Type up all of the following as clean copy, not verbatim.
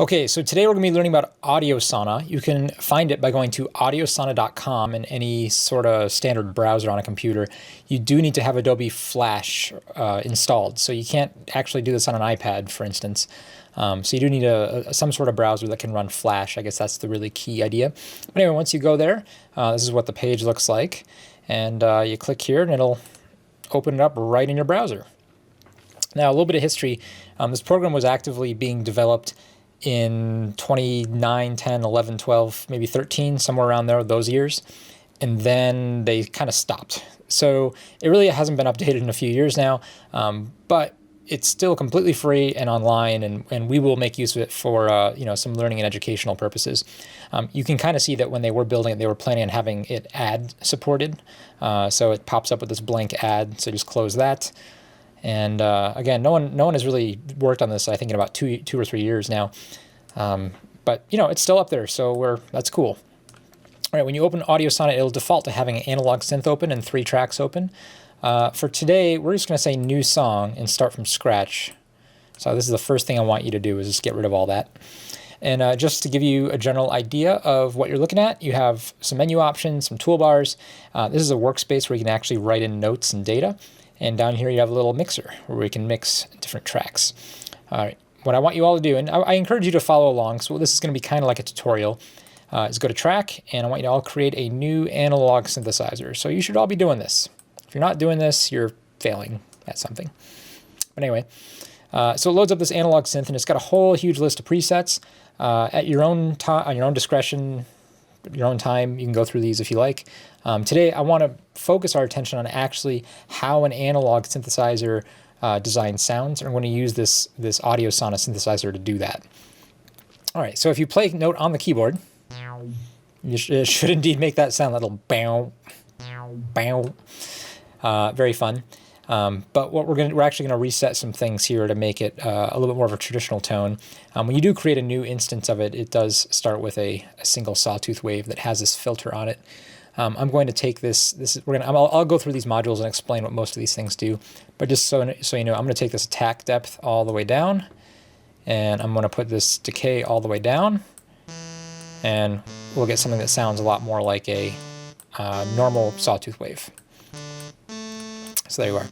Okay, so today we're going to be learning about Audio Sauna. You can find it by going to audiosauna.com in any sort of standard browser on a computer. You do need to have Adobe Flash installed, so you can't actually do this on an iPad, for instance. So you do need some sort of browser that can run Flash. I guess that's the really key idea. But anyway, once you go there, this is what the page looks like. And you click here and it'll open it up right in your browser. Now, a little bit of history. This program was actively being developed in 2009, 10, 11, 12, maybe 13, somewhere around there, those years. And then they kind of stopped. So it really hasn't been updated in a few years now, but it's still completely free and online, and we will make use of it for some learning and educational purposes. You can kind of see that when they were building it, they were planning on having it ad supported. So it pops up with this blank ad, so just close that. And again, no one has really worked on this, I think, in about two or 3 years now. But it's still up there, so that's cool. All right, when you open Audio Sauna, it'll default to having an analog synth open and 3 tracks open. For today, we're just going to say new song and start from scratch. So this is the first thing I want you to do, is just get rid of all that. And just to give you a general idea of what you're looking at, you have some menu options, some toolbars. This is a workspace where you can actually write in notes and data. And down here you have a little mixer where we can mix different tracks. All right, what I want you all to do, and I encourage you to follow along, so this is going to be kind of like a tutorial, is go to track, and I want you to all create a new analog synthesizer. So you should all be doing this. If you're not doing this, you're failing at something. But anyway, so it loads up this analog synth, and it's got a whole huge list of presets. At your own time, on your own discretion, your own time, you can go through these if you like. Today, I want to focus our attention on actually how an analog synthesizer design sounds, and I'm going to use this Audio Sauna synthesizer to do that. All right, so if you play a note on the keyboard, it should indeed make that sound, that little bow, bow. Very fun. But what we're actually going to reset some things here to make it a little bit more of a traditional tone. When you do create a new instance of it, it does start with a single sawtooth wave that has this filter on it. I'm going to take I'll go through these modules and explain what most of these things do. But just so you know, I'm going to take this attack depth all the way down, and I'm going to put this decay all the way down, and we'll get something that sounds a lot more like a normal sawtooth wave. So there you are.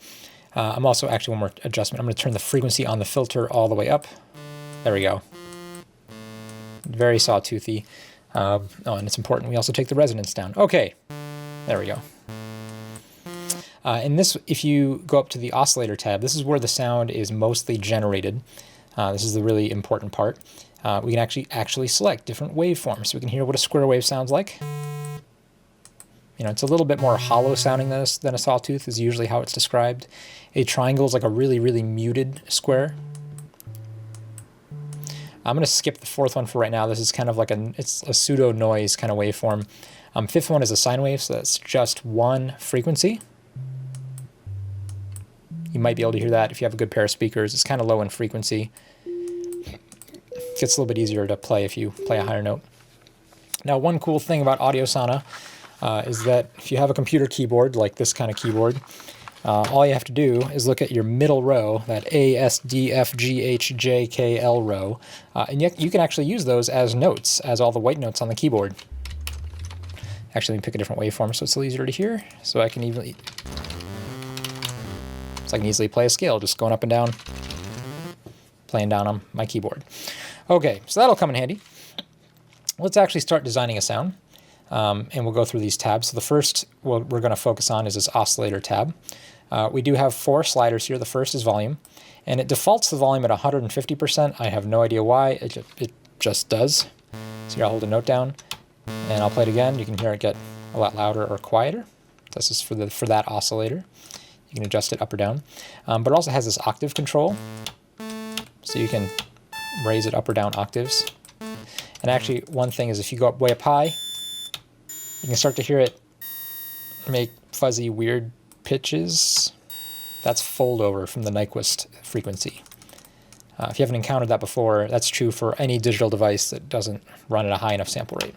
I'm also, actually, one more adjustment. I'm going to turn the frequency on the filter all the way up. There we go. Very sawtoothy. And it's important we also take the resonance down. Okay, there we go. And this, if you go up to the oscillator tab, this is where the sound is mostly generated. This is the really important part. We can actually select different waveforms, so we can hear what a square wave sounds like. It's a little bit more hollow sounding than a sawtooth is usually how it's described. A triangle is like a really, really muted square. I'm going to skip the 4th one for right now. This is kind of like it's a pseudo noise kind of waveform. 5th one is a sine wave, so that's just one frequency. You might be able to hear that if you have a good pair of speakers. It's kind of low in frequency. It gets a little bit easier to play if you play a higher note. Now, one cool thing about Audio Sauna is that if you have a computer keyboard, like this kind of keyboard, all you have to do is look at your middle row, that A, S, D, F, G, H, J, K, L row, and you can actually use those as notes, as all the white notes on the keyboard. Actually, let me pick a different waveform so it's a little easier to hear, so I can easily play a scale, just going up and down, playing down on my keyboard. Okay, so that'll come in handy. Let's actually start designing a sound. And we'll go through these tabs. So the first we're going to focus on is this oscillator tab. We do have 4 sliders here. The first is volume, and it defaults the volume at 150%. I have no idea why. It just does. So here I'll hold a note down, and I'll play it again. You can hear it get a lot louder or quieter. This is for that oscillator. You can adjust it up or down. But it also has this octave control, so you can raise it up or down octaves. And actually, one thing is if you go way up high, you can start to hear it make fuzzy, weird pitches. That's fold over from the Nyquist frequency. If you haven't encountered that before, that's true for any digital device that doesn't run at a high enough sample rate.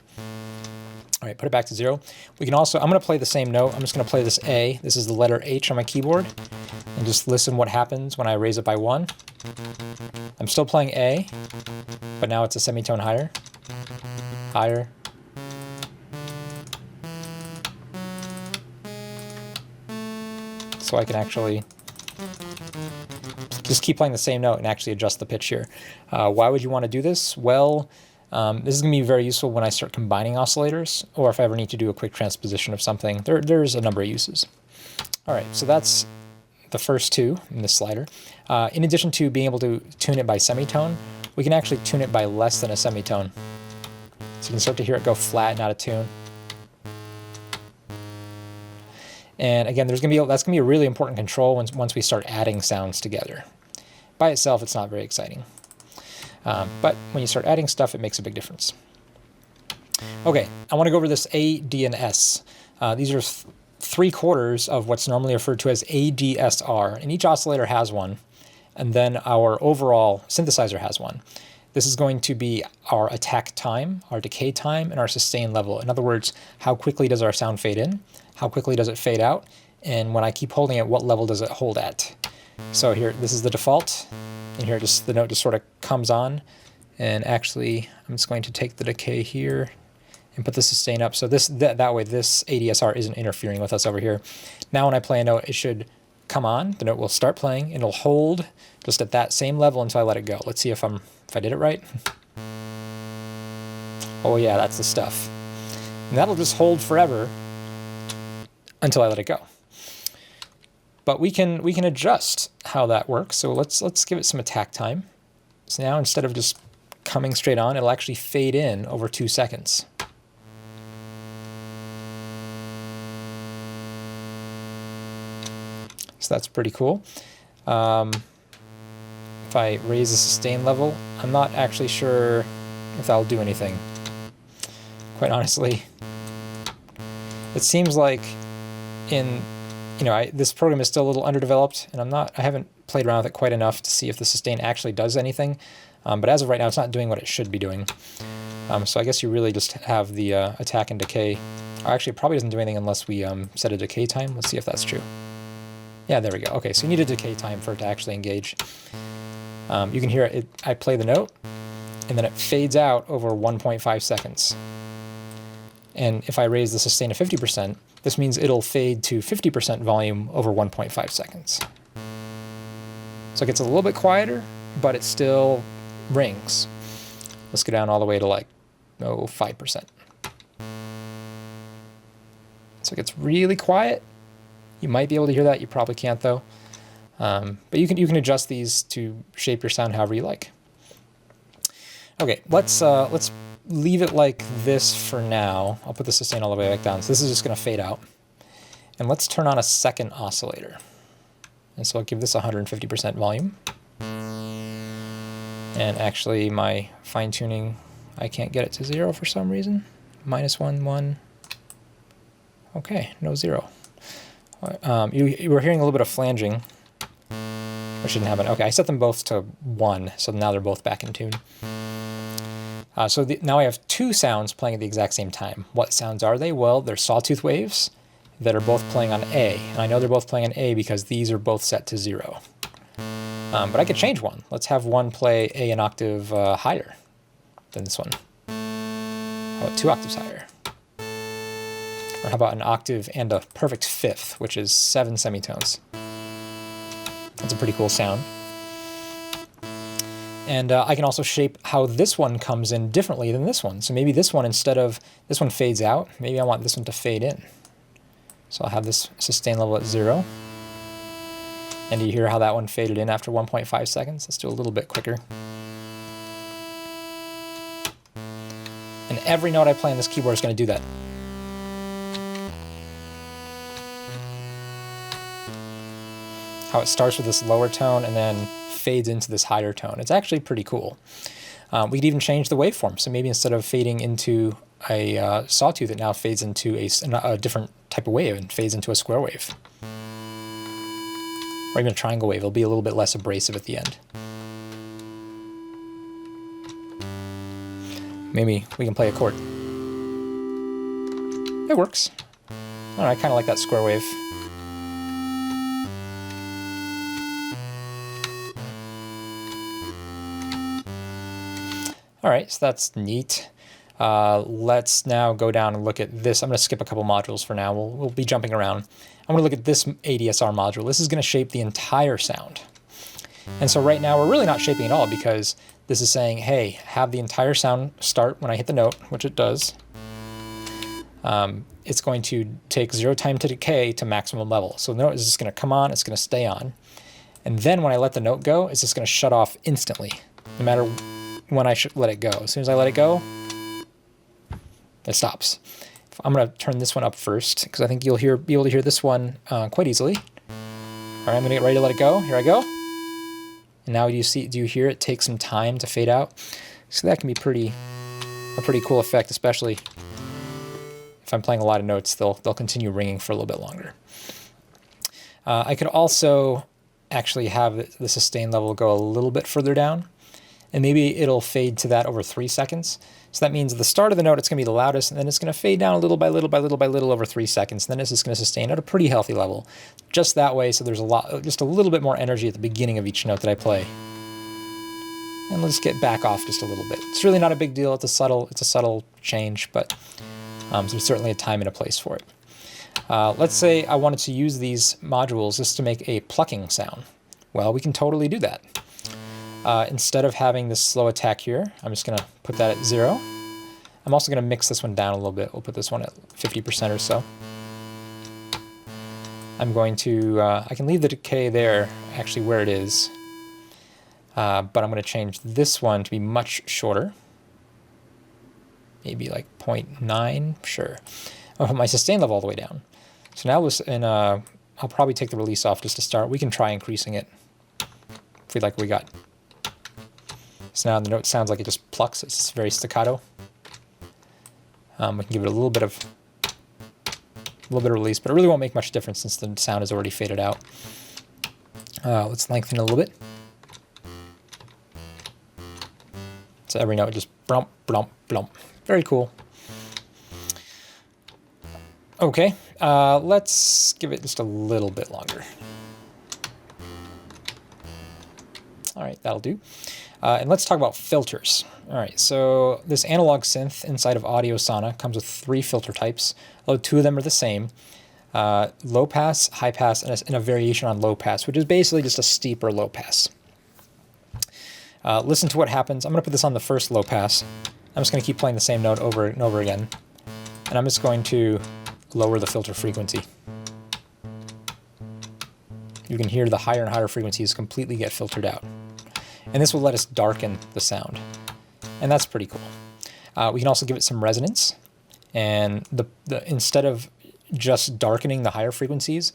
All right, put it back to 0. We can also, I'm going to play the same note. I'm just going to play this A. This is the letter H on my keyboard. And just listen what happens when I raise it by 1. I'm still playing A, but now it's a semitone higher. Higher. So I can actually just keep playing the same note and actually adjust the pitch here. Why would you want to do this? Well, this is going to be very useful when I start combining oscillators, or if I ever need to do a quick transposition of something. There's a number of uses. All right, so that's the first two in this slider. In addition to being able to tune it by semitone, we can actually tune it by less than a semitone. So you can start to hear it go flat and out of tune. And again, that's going to be a really important control once we start adding sounds together. By itself, it's not very exciting. But when you start adding stuff, it makes a big difference. Okay, I want to go over this A, D, and S. These are 3/4 of what's normally referred to as ADSR, and each oscillator has one, and then our overall synthesizer has one. This is going to be our attack time, our decay time, and our sustain level. In other words, how quickly does our sound fade in, how quickly does it fade out, and when I keep holding it, what level does it hold at? So here, this is the default, and here the note just sort of comes on, and actually I'm just going to take the decay here and put the sustain up, so that way this ADSR isn't interfering with us over here. Now when I play a note, it should come on, the note will start playing, and it'll hold just at that same level until I let it go. Let's see if I did it right. Oh yeah, that's the stuff. And that'll just hold forever until I let it go. But we can adjust how that works. So let's give it some attack time. So now instead of just coming straight on, it'll actually fade in over 2 seconds. So that's pretty cool. If I raise the sustain level, I'm not actually sure if that'll do anything. Quite honestly, it seems like this program is still a little underdeveloped, and I haven't played around with it quite enough to see if the sustain actually does anything. But as of right now, it's not doing what it should be doing. So I guess you really just have the attack and decay. Or actually, it probably doesn't do anything unless we set a decay time. Let's see if that's true. Yeah, there we go. Okay, so you need a decay time for it to actually engage. You can hear it. I play the note, and then it fades out over 1.5 seconds. And if I raise the sustain to 50%, this means it'll fade to 50% volume over 1.5 seconds. So it gets a little bit quieter, but it still rings. Let's go down all the way to like, 5%. So it gets really quiet. You might be able to hear that. You probably can't though. But you can adjust these to shape your sound however you like. Okay, let's leave it like this for now. I'll put the sustain all the way back down. So this is just going to fade out. And let's turn on a second oscillator. And so I'll give this 150% volume. And actually my fine tuning, I can't get it to 0 for some reason. -1, 1. Okay, no 0. You were hearing a little bit of flanging, which shouldn't happen. Okay, I set them both to 1, so now they're both back in tune. Now I have 2 sounds playing at the exact same time. What sounds are they? Well, they're sawtooth waves that are both playing on A. And I know they're both playing on A because these are both set to 0. But I could change one. Let's have one play A an octave higher than this one. How about 2 octaves higher? Or how about an octave and a perfect fifth, which is 7 semitones. That's a pretty cool sound. And I can also shape how this one comes in differently than this one. So maybe this one, instead of this one fades out, maybe I want this one to fade in. So I'll have this sustain level at 0. And do you hear how that one faded in after 1.5 seconds? Let's do a little bit quicker. And every note I play on this keyboard is going to do that. How it starts with this lower tone and then fades into this higher tone. It's actually pretty cool. We could even change the waveform. So maybe instead of fading into a sawtooth, it now fades into a different type of wave and fades into a square wave. Or even a triangle wave. It'll be a little bit less abrasive at the end. Maybe we can play a chord. It works. I don't know, I kind of like that square wave. All right, so that's neat. Let's now go down and look at this. I'm going to skip a couple modules for now. We'll be jumping around. I'm going to look at this ADSR module. This is going to shape the entire sound. And so right now we're really not shaping at all because this is saying, hey, have the entire sound start when I hit the note, which it does. It's going to take 0 time to decay to maximum level. So the note is just going to come on, it's going to stay on. And then when I let the note go, it's just going to shut off instantly, no matter when I should let it go. As soon as I let it go, it stops. I'm going to turn this one up first because I think you'll be able to hear this one quite easily. All right, I'm going to get ready to let it go. Here I go. And now do you hear it take some time to fade out? So that can be a pretty cool effect, especially if I'm playing a lot of notes. They'll continue ringing for a little bit longer. I could also actually have the sustain level go a little bit further down, and maybe it'll fade to that over 3 seconds. So that means at the start of the note, it's going to be the loudest, and then it's going to fade down a little by little by little by little over 3 seconds. And then it's just going to sustain at a pretty healthy level. Just that way, so there's just a little bit more energy at the beginning of each note that I play. And let's get back off just a little bit. It's really not a big deal. It's a subtle change, but there's certainly a time and a place for it. Let's say I wanted to use these modules just to make a plucking sound. Well, we can totally do that. Instead of having this slow attack here, I'm just going to put that at 0. I'm also going to mix this one down a little bit. We'll put this one at 50% or so. I'm going to, I can leave the decay there, actually where it is, but I'm going to change this one to be much shorter. Maybe like 0.9, sure. I'll put my sustain level all the way down. So now I'll probably take the release off just to start. We can try increasing it if we like what we got. So now the note sounds like it just plucks. It's very staccato. We can give it a little bit of release, but it really won't make much difference since the sound is already faded out. Let's lengthen it a little bit. So every note just blump, blump, blump. Very cool. Okay, let's give it just a little bit longer. All right, that'll do. And let's talk about filters. All right, so this analog synth inside of Audio Sauna comes with 3 filter types, although 2 of them are the same. Low pass, high pass, and a variation on low pass, which is basically just a steeper low pass. Listen to what happens. I'm going to put this on the first low pass. I'm just going to keep playing the same note over and over again. And I'm just going to lower the filter frequency. You can hear the higher and higher frequencies completely get filtered out. And this will let us darken the sound. And that's pretty cool. We can also give it some resonance. And instead of just darkening the higher frequencies,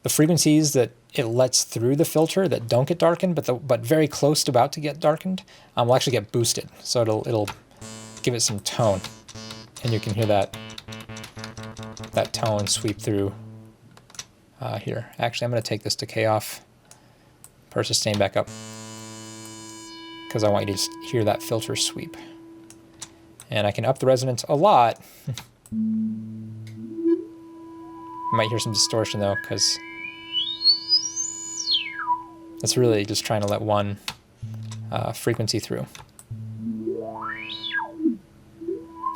the frequencies that it lets through the filter that don't get darkened, but very close to about to get darkened, will actually get boosted. So it'll give it some tone. And you can hear that tone sweep through here. Actually, I'm going to take this decay off, put sustain back up, because I want you to just hear that filter sweep. And I can up the resonance a lot. You might hear some distortion though, because it's really just trying to let one frequency through.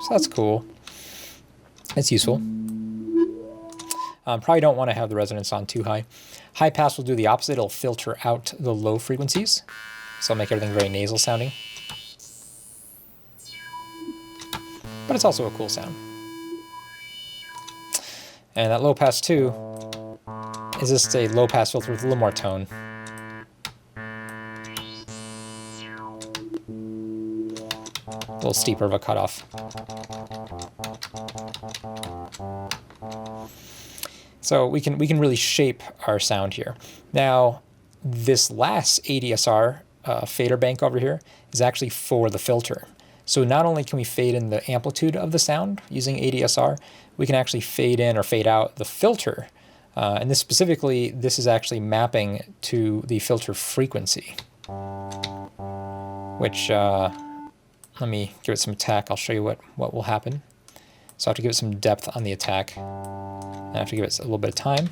So that's cool. It's useful. Probably don't want to have the resonance on too high. High pass will do the opposite. It'll filter out the low frequencies. So it'll make everything very nasal sounding. But it's also a cool sound. And that low pass too is just a low pass filter with a little more tone. A little steeper of a cutoff. So we can really shape our sound here. Now, this last ADSR fader bank over here is actually for the filter. So not only can we fade in the amplitude of the sound using ADSR, we can actually fade in or fade out the filter. And this specifically, this is actually mapping to the filter frequency, which, let me give it some attack. I'll show you what will happen. So I have to give it some depth on the attack. I have to give it a little bit of time.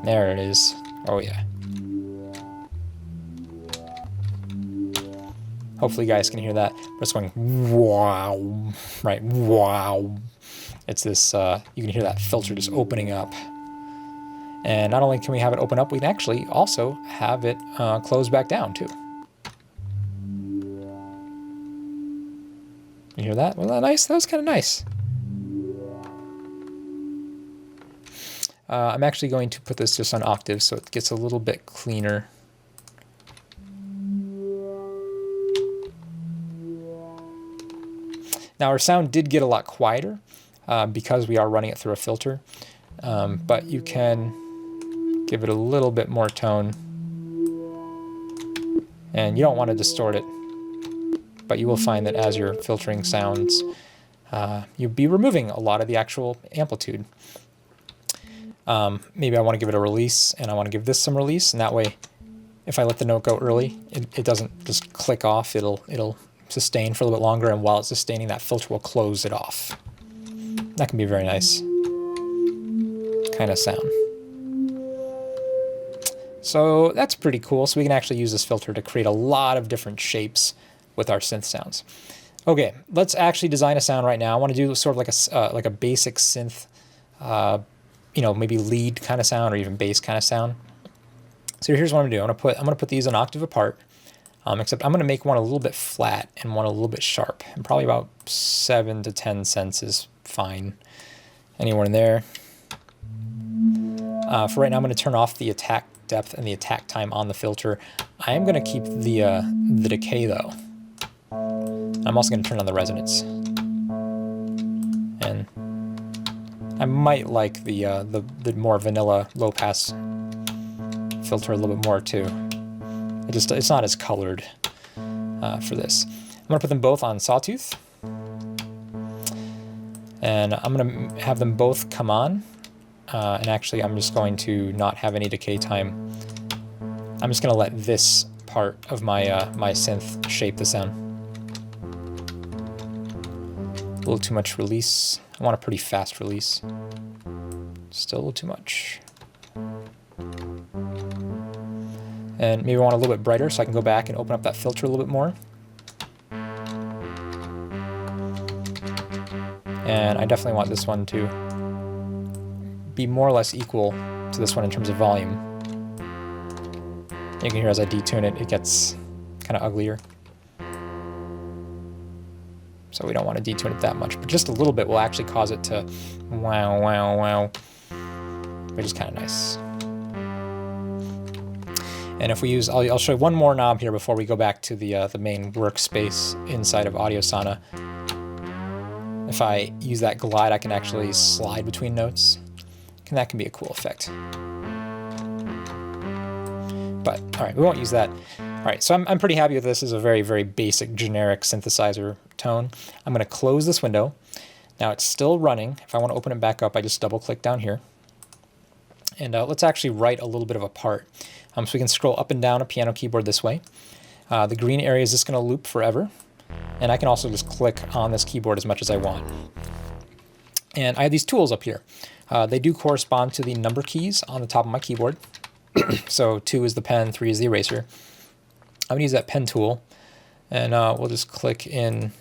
There it is. Oh yeah. Hopefully you guys can hear that. But it's going wow, right? Wow. It's this, you can hear that filter just opening up. And not only can we have it open up, we can actually also have it close back down too. You hear that? Wasn't that nice? That was kind of nice. I'm actually going to put this just on octave so it gets a little bit cleaner. Now our sound did get a lot quieter because we are running it through a filter, but you can give it a little bit more tone. And you don't want to distort it, but you will find that as you're filtering sounds, you'll be removing a lot of the actual amplitude. Maybe I want to give it a release, and I want to give this some release, and that way, if I let the note go early, it doesn't just click off. It'll sustain for a little bit longer, and while it's sustaining, that filter will close it off. That can be a very nice kind of sound. So that's pretty cool. So we can actually use this filter to create a lot of different shapes with our synth sounds. Okay, let's actually design a sound right now. I want to do sort of like a basic synth, you know, maybe lead kind of sound or even bass kind of sound. So here's what I'm gonna do. I'm gonna put these an octave apart, except I'm gonna make one a little bit flat and one a little bit sharp, and probably about 7 to 10 cents is fine. Anywhere in there. For right now, I'm gonna turn off the attack depth and the attack time on the filter. I am gonna keep the decay though. I'm also gonna turn on the resonance. And I might like the more vanilla low pass filter a little bit more too. It's not as colored for this. I'm gonna put them both on sawtooth, and I'm gonna have them both come on. And actually, I'm just going to not have any decay time. I'm just gonna let this part of my my synth shape the sound. A little too much release. I want a pretty fast release. Still a little too much. And maybe I want a little bit brighter so I can go back and open up that filter a little bit more. And I definitely want this one to be more or less equal to this one in terms of volume. You can hear as I detune it, it gets kind of uglier. So we don't want to detune it that much, but just a little bit will actually cause it to wow, wow, wow, which is kind of nice. And if we use, I'll show you one more knob here before we go back to the main workspace inside of Audio Sauna. If I use that glide, I can actually slide between notes, and that can be a cool effect. But all right, we won't use that. All right, so I'm pretty happy with this. This is a very, very basic, generic synthesizer tone. I'm going to close this window. Now it's still running. If I want to open it back up, I just double-click down here. And let's actually write a little bit of a part. So we can scroll up and down a piano keyboard this way. The green area is just going to loop forever. And I can also just click on this keyboard as much as I want. And I have these tools up here. They do correspond to the number keys on the top of my keyboard. So 2 is the pen, 3 is the eraser. I'm gonna use that pen tool, and we'll just click in.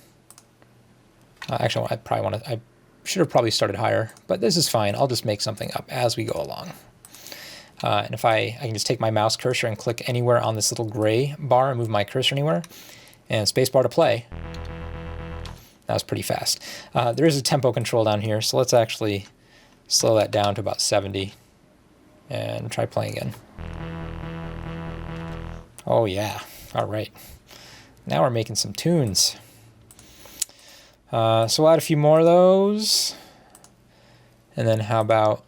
Actually, I should have probably started higher, but this is fine. I'll just make something up as we go along. And if I can just take my mouse cursor and click anywhere on this little gray bar and move my cursor anywhere, and spacebar to play. That was pretty fast. There is a tempo control down here, so let's actually slow that down to about 70 and try playing again. Oh yeah, all right. Now we're making some tunes. So we'll add a few more of those. And then how about,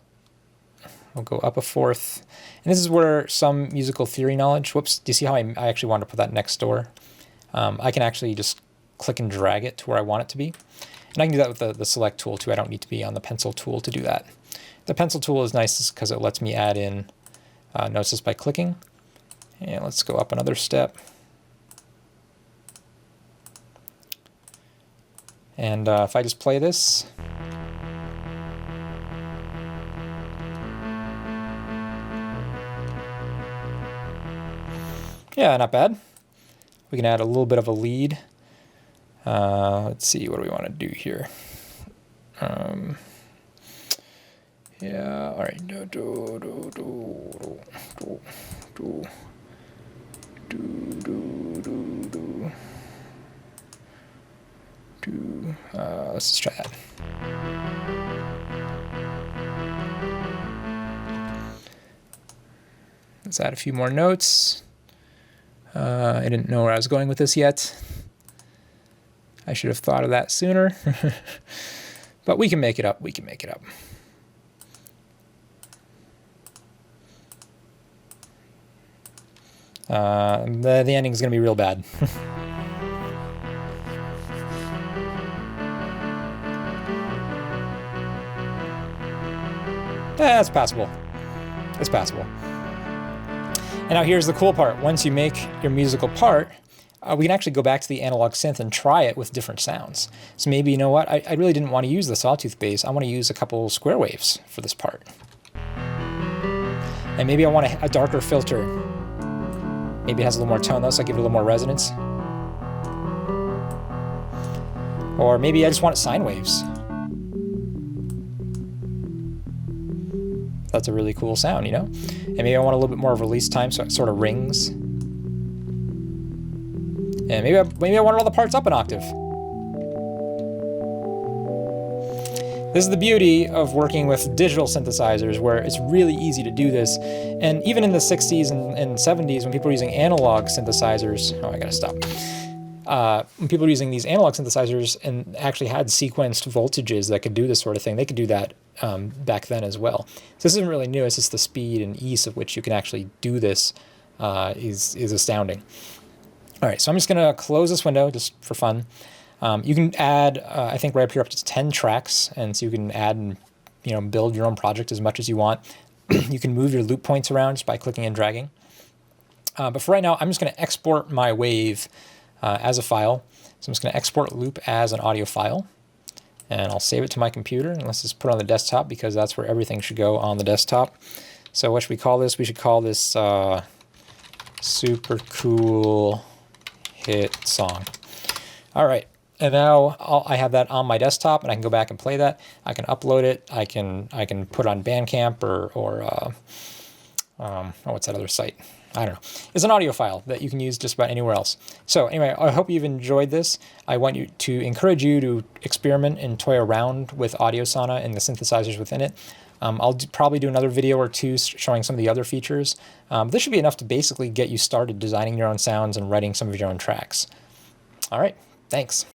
we'll go up a fourth. And this is where some musical theory knowledge, whoops, do you see how I actually want to put that next door? I can actually just click and drag it to where I want it to be. And I can do that with the select tool too. I don't need to be on the pencil tool to do that. The pencil tool is nice because it lets me add in notes just by clicking. And let's go up another step. And if I just play this, yeah, not bad. We can add a little bit of a lead. Let's see, what do we want to do here? Yeah, all right. Let's just try that. Let's add a few more notes. I didn't know where I was going with this yet. I should have thought of that sooner. But we can make it up. We can make it up. The ending is going to be real bad. It's passable. It's passable. And now here's the cool part. Once you make your musical part, we can actually go back to the analog synth and try it with different sounds. So maybe, you know what, I really didn't want to use the sawtooth bass. I want to use a couple square waves for this part. And maybe I want a darker filter. Maybe it has a little more tone though, so I give it a little more resonance. Or maybe I just want sine waves. That's a really cool sound, you know? And maybe I want a little bit more of release time, so it sort of rings. And maybe I want all the parts up an octave. This is the beauty of working with digital synthesizers, where it's really easy to do this. And even in the 60s and 70s, when people were using analog synthesizers, oh, I gotta stop. When people were using these analog synthesizers and actually had sequenced voltages that could do this sort of thing, they could do that back then as well. So this isn't really new, it's just the speed and ease of which you can actually do this is astounding. All right, so I'm just gonna close this window just for fun. You can add, I think right up here, up to 10 tracks, and so you can add and build your own project as much as you want. You can move your loop points around just by clicking and dragging. But for right now, I'm just gonna export my wave as a file. So I'm just gonna export loop as an audio file, and I'll save it to my computer, and let's just put it on the desktop because that's where everything should go, on the desktop. So what should we call this? We should call this super cool hit song. All right, and now I have that on my desktop, and I can go back and play that. I can upload it. I can put it on Bandcamp or what's that other site? I don't know. It's an audio file that you can use just about anywhere else. So anyway, I hope you've enjoyed this. I want you to encourage you to experiment and toy around with Audio Sauna and the synthesizers within it. I'll probably do another video or two showing some of the other features. This should be enough to basically get you started designing your own sounds and writing some of your own tracks. All right, thanks.